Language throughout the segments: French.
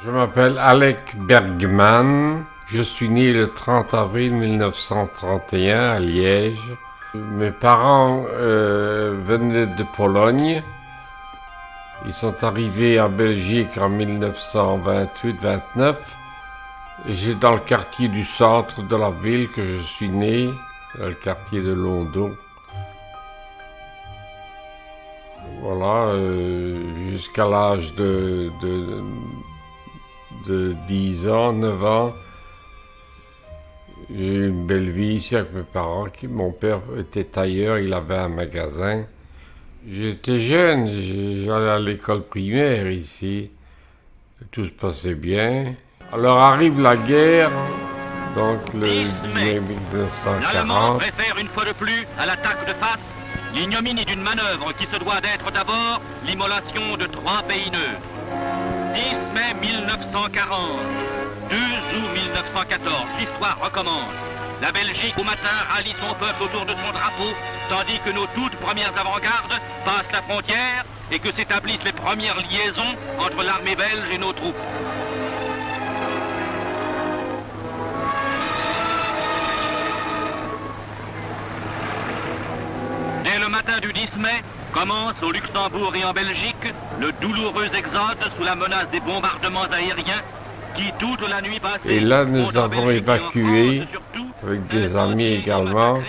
Je m'appelle Alec Bergman. Je suis né le 30 avril 1931 à Liège. Mes parents venaient de Pologne. Ils sont arrivés en Belgique en 1928-29. Et j'ai dans le quartier du centre de la ville que je suis né, dans le quartier de Londo. Voilà, jusqu'à l'âge de 10 ans, 9 ans, j'ai eu une belle vie ici avec mes parents. Mon père était tailleur, il avait un magasin. J'étais jeune, j'allais à l'école primaire ici. Tout se passait bien. Alors arrive la guerre, donc le 10 mai 1940. L'Allemand préfère une fois de plus à l'attaque de face l'ignominie d'une manœuvre qui se doit d'être d'abord l'immolation de 3 pays neutres. 10 mai 1940, 2 août 1914, l'histoire recommence. La Belgique au matin rallie son peuple autour de son drapeau, tandis que nos toutes premières avant-gardes passent la frontière et que s'établissent les premières liaisons entre l'armée belge et nos troupes. Dès le matin du 10 mai, commence au Luxembourg et en Belgique le douloureux exode sous la menace des bombardements aériens qui toute la nuit passée... Et là, nous avons évacué, avec des amis également,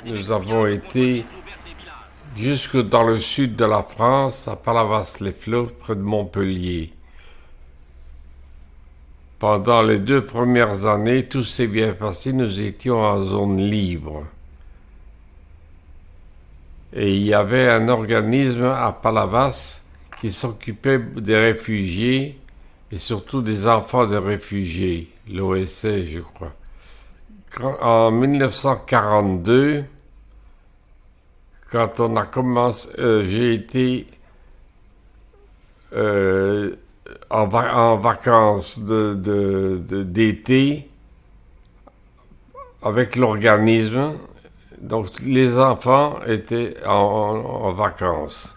nous avons été jusque dans le sud de la France, à Palavas-les-Flots, près de Montpellier. Pendant les 2 premières années, tout s'est bien passé, nous étions en zone libre. Et il y avait un organisme à Palavas qui s'occupait des réfugiés et surtout des enfants de réfugiés, l'OSC, je crois. En 1942, quand on a commencé, j'ai été en vacances d'été avec l'organisme. Donc, les enfants étaient en vacances.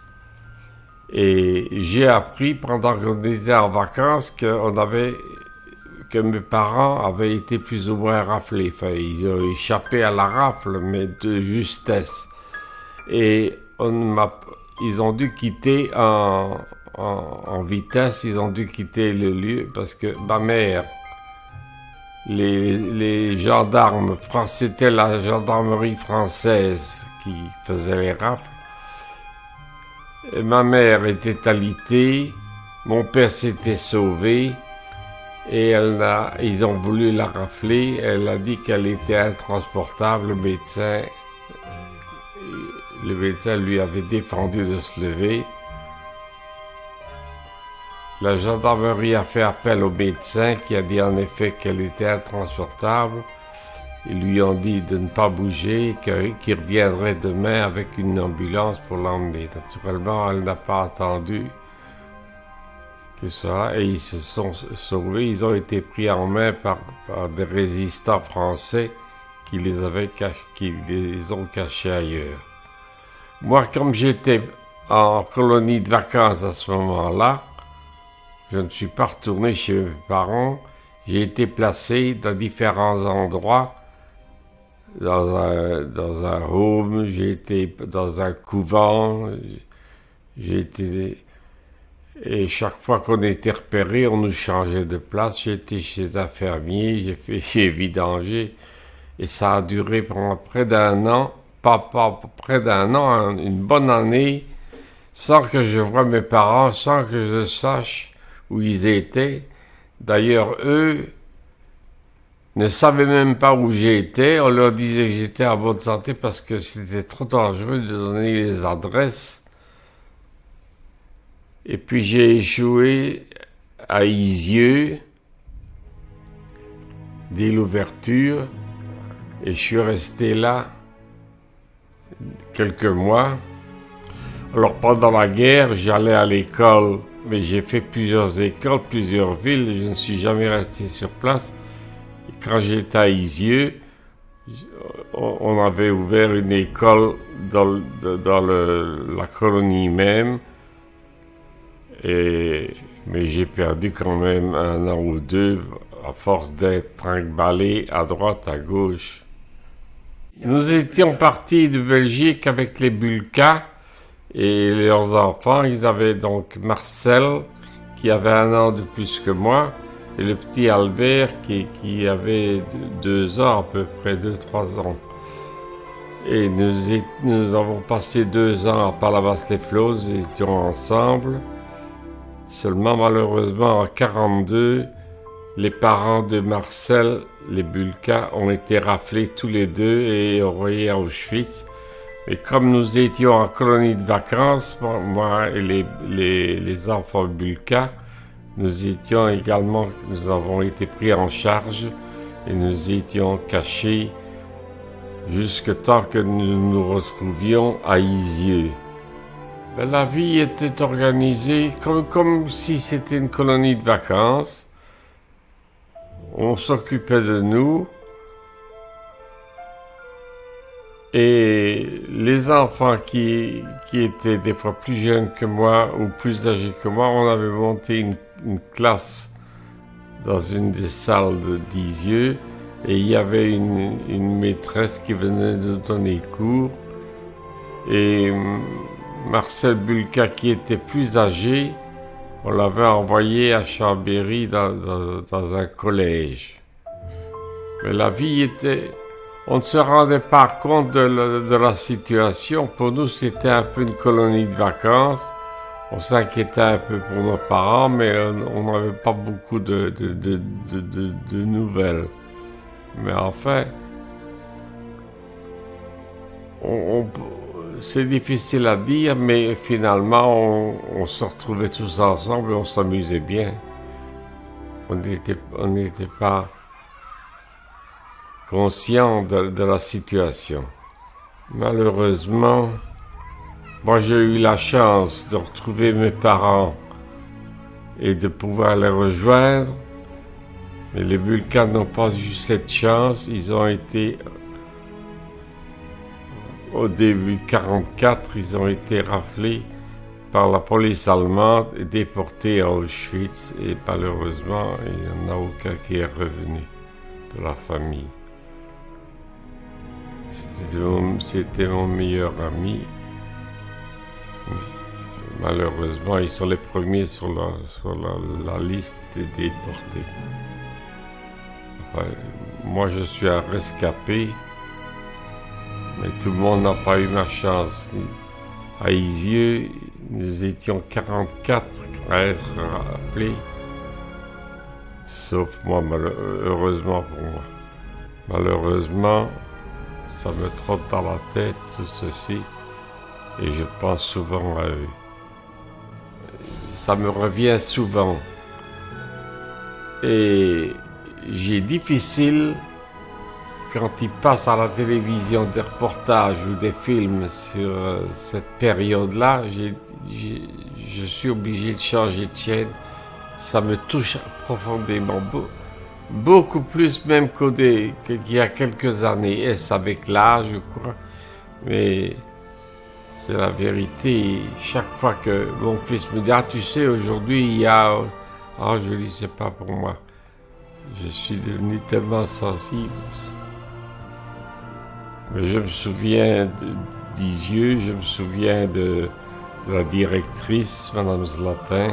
Et j'ai appris pendant qu'on était en vacances que mes parents avaient été plus ou moins raflés. Enfin, ils ont échappé à la rafle, mais de justesse. Et ils ont dû quitter en vitesse, ils ont dû quitter le lieu parce que ma mère, les gendarmes français, c'était la gendarmerie française qui faisait les rafles. Et ma mère était alitée, mon père s'était sauvé et ils ont voulu la rafler. Elle a dit qu'elle était intransportable. Le médecin lui avait défendu de se lever. La gendarmerie a fait appel au médecin qui a dit en effet qu'elle était intransportable. Ils lui ont dit de ne pas bouger, qu'il reviendrait demain avec une ambulance pour l'emmener. Naturellement, elle n'a pas attendu que ça. Et ils se sont sauvés. Ils ont été pris en main par des résistants français qui les ont cachés ailleurs. Moi, comme j'étais en colonie de vacances à ce moment-là, je ne suis pas retourné chez mes parents. J'ai été placé dans différents endroits, dans un home, j'ai été dans un couvent, et chaque fois qu'on était repéré, on nous changeait de place. J'ai été chez un fermier, j'ai fait chez vidanger, et ça a duré pendant près d'un an, pas près d'un an, une bonne année, sans que je voie mes parents, sans que je sache où ils étaient. D'ailleurs, eux ne savaient même pas où j'étais. On leur disait que j'étais en bonne santé parce que c'était trop dangereux de donner les adresses. Et puis j'ai échoué à Isieux, dès l'ouverture, et je suis resté là quelques mois. Alors pendant la guerre, j'allais à l'école, mais j'ai fait plusieurs écoles, plusieurs villes, je ne suis jamais resté sur place. Et quand j'étais à Isieux, on avait ouvert une école dans la colonie même, Mais j'ai perdu quand même 1 an ou 2 à force d'être trinqueballé à droite, à gauche. Nous étions partis de Belgique avec les Bulka et leurs enfants. Ils avaient donc Marcel, qui avait 1 an de plus que moi, et le petit Albert, qui avait 2 ans, à peu près 2-3 ans. Et nous avons passé 2 ans à Palavas-les-Flots, nous étions ensemble. Seulement, malheureusement, en 1942, les parents de Marcel, les Bulka, ont été raflés tous les deux et envoyés à Auschwitz. Et comme nous étions en colonie de vacances, moi et les enfants Bulka, nous avons été pris en charge et nous étions cachés jusqu'à temps que nous nous retrouvions à Isieux. La vie était organisée comme si c'était une colonie de vacances. On s'occupait de nous et les enfants qui étaient des fois plus jeunes que moi ou plus âgés que moi, on avait monté une classe dans une des salles d'Isieux et il y avait une maîtresse qui venait nous donner cours et Marcel Bulka, qui était plus âgé, on l'avait envoyé à Chambéry dans un collège. Mais la vie était... On ne se rendait pas compte de la situation. Pour nous, c'était un peu une colonie de vacances. On s'inquiétait un peu pour nos parents, mais on n'avait pas beaucoup de nouvelles. Mais enfin, c'est difficile à dire, mais finalement, on se retrouvait tous ensemble et on s'amusait bien. On n'était pas conscient de la situation. Malheureusement, moi j'ai eu la chance de retrouver mes parents et de pouvoir les rejoindre, mais les Bulka n'ont pas eu cette chance. Ils ont été... Au début 1944, ils ont été raflés par la police allemande et déportés à Auschwitz. Et malheureusement, il n'y en a aucun qui est revenu de la famille. C'était mon meilleur ami. Mais malheureusement, ils sont les premiers sur la liste des déportés. Enfin, moi, je suis un rescapé. Mais tout le monde n'a pas eu ma chance. À Isieux, nous étions 44 à être rappelés. Sauf moi, heureusement pour moi. Malheureusement, ça me trotte dans la tête tout ceci. Et je pense souvent à eux. Ça me revient souvent. Et j'ai difficile... Quand ils passent à la télévision des reportages ou des films sur cette période-là, je suis obligé de changer de chaîne. Ça me touche profondément, beaucoup plus même qu'il y a quelques années. Est-ce avec l'âge, je crois. Mais c'est la vérité. Chaque fois que mon fils me dit « Ah, tu sais, aujourd'hui, il y a... » Ah, je dis « C'est pas pour moi. » Je suis devenu tellement sensible. Mais je me souviens d'Isieux, je me souviens de la directrice, Madame Zlatin.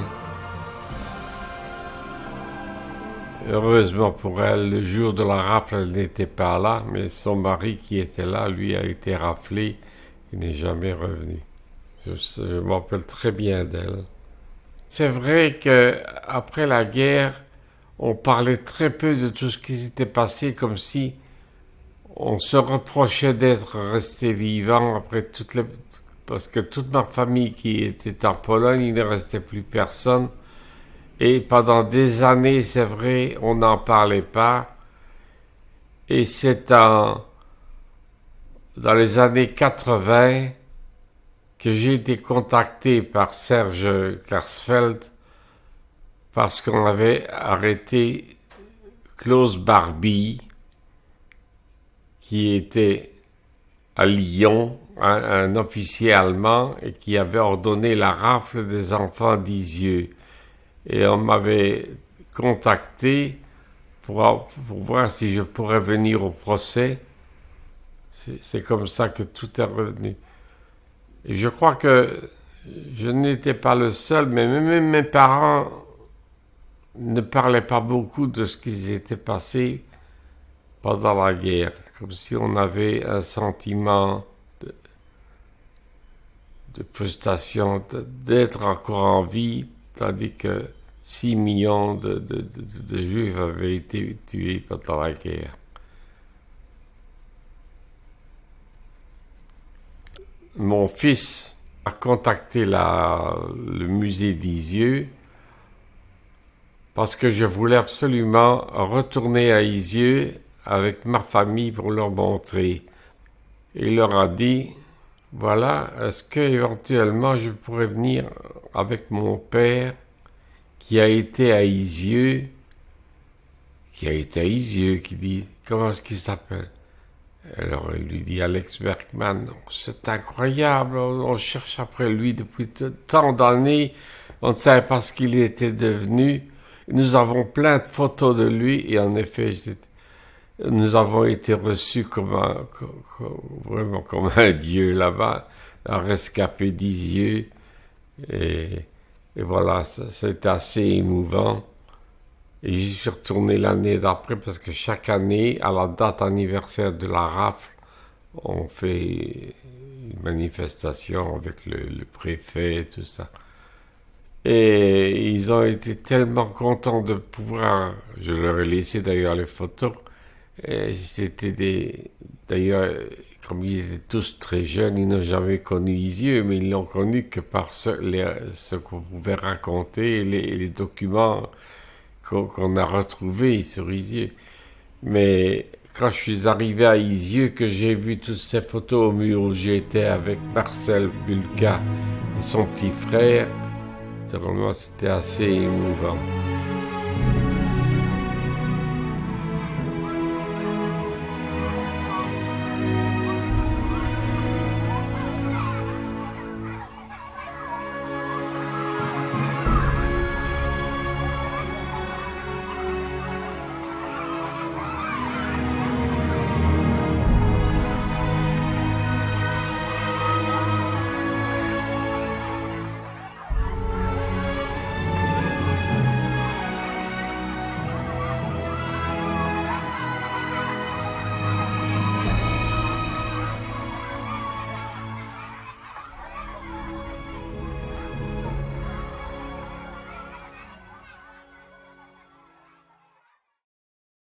Heureusement pour elle, le jour de la rafle, elle n'était pas là, mais son mari qui était là, lui, a été raflé. Il n'est jamais revenu. Je me rappelle très bien d'elle. C'est vrai qu'après la guerre, on parlait très peu de tout ce qui s'était passé, comme si on se reprochait d'être resté vivant après parce que toute ma famille qui était en Pologne, il ne restait plus personne. Et pendant des années, c'est vrai, on n'en parlait pas. Et c'est dans les années 80 que j'ai été contacté par Serge Klarsfeld parce qu'on avait arrêté Klaus Barbie, qui était à Lyon un officier allemand et qui avait ordonné la rafle des enfants d'Isieux. Et on m'avait contacté pour voir si je pourrais venir au procès. C'est comme ça que tout est revenu. Et je crois que je n'étais pas le seul, mais même mes parents ne parlaient pas beaucoup de ce qui s'était passé pendant la guerre, comme si on avait un sentiment de frustration d'être encore en vie, tandis que 6 millions de Juifs avaient été tués pendant la guerre. Mon fils a contacté le musée d'Isieux parce que je voulais absolument retourner à Isieux avec ma famille pour leur montrer. Il leur a dit, voilà, est-ce que éventuellement je pourrais venir avec mon père qui a été à Isieux, qui dit, comment est-ce qu'il s'appelle? Alors il lui dit, Alex Berkman, c'est incroyable, on cherche après lui depuis tant d'années, on ne savait pas ce qu'il était devenu. Nous avons plein de photos de lui et en effet, nous avons été reçus vraiment comme un dieu là-bas, un rescapé d'Isieux. Et voilà, c'était assez émouvant. Et j'y suis retourné l'année d'après parce que chaque année, à la date anniversaire de la rafle, on fait une manifestation avec le préfet et tout ça. Et ils ont été tellement contents de pouvoir... Je leur ai laissé d'ailleurs les photos. Et c'était d'ailleurs, comme ils étaient tous très jeunes, ils n'ont jamais connu Isieux, mais ils l'ont connu que par ce qu'on pouvait raconter et les documents qu'on a retrouvés sur Isieux. Mais quand je suis arrivé à Isieux, que j'ai vu toutes ces photos au mur où j'étais avec Marcel Bulka et son petit frère, vraiment c'était assez émouvant.